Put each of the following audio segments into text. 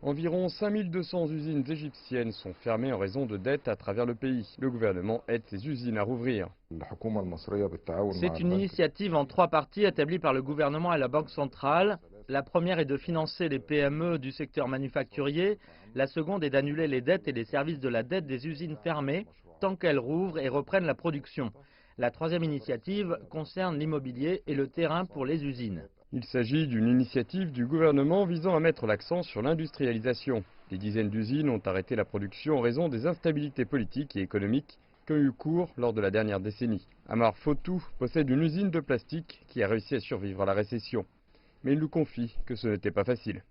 Environ 5200 usines égyptiennes sont fermées en raison de dettes à travers le pays. Le gouvernement aide ces usines à rouvrir. C'est une initiative en 3 parties établie par le gouvernement et la Banque centrale. La première est de financer les PME du secteur manufacturier. La seconde est d'annuler les dettes et les services de la dette des usines fermées tant qu'elles rouvrent et reprennent la production. La troisième initiative concerne l'immobilier et le terrain pour les usines. Il s'agit d'une initiative du gouvernement visant à mettre l'accent sur l'industrialisation. Des dizaines d'usines ont arrêté la production en raison des instabilités politiques et économiques qui ont eu cours lors de la dernière décennie. Amar Fotou possède une usine de plastique qui a réussi à survivre à la récession. Mais il nous confie que ce n'était pas facile.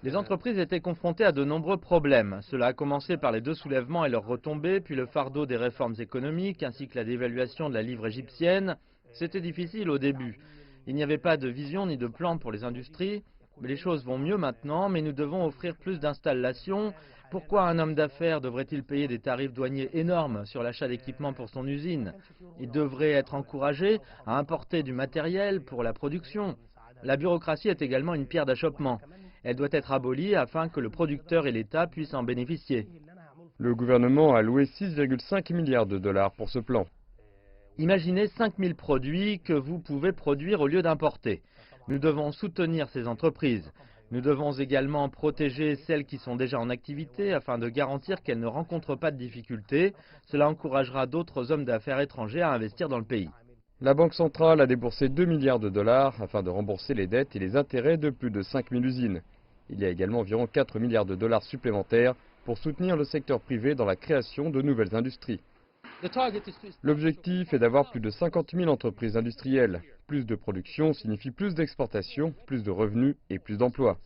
Les entreprises étaient confrontées à de nombreux problèmes. Cela a commencé par les 2 soulèvements et leurs retombées, puis le fardeau des réformes économiques, ainsi que la dévaluation de la livre égyptienne. C'était difficile au début. Il n'y avait pas de vision ni de plan pour les industries. Mais les choses vont mieux maintenant, mais nous devons offrir plus d'installations. Pourquoi un homme d'affaires devrait-il payer des tarifs douaniers énormes sur l'achat d'équipements pour son usine? Il devrait être encouragé à importer du matériel pour la production. La bureaucratie est également une pierre d'achoppement. Elle doit être abolie afin que le producteur et l'État puissent en bénéficier. Le gouvernement a alloué 6,5 milliards de dollars pour ce plan. Imaginez 5000 produits que vous pouvez produire au lieu d'importer. Nous devons soutenir ces entreprises. Nous devons également protéger celles qui sont déjà en activité afin de garantir qu'elles ne rencontrent pas de difficultés. Cela encouragera d'autres hommes d'affaires étrangers à investir dans le pays. La Banque centrale a déboursé 2 milliards de dollars afin de rembourser les dettes et les intérêts de plus de 5000 usines. Il y a également environ 4 milliards de dollars supplémentaires pour soutenir le secteur privé dans la création de nouvelles industries. L'objectif est d'avoir plus de 50 000 entreprises industrielles. Plus de production signifie plus d'exportation, plus de revenus et plus d'emplois.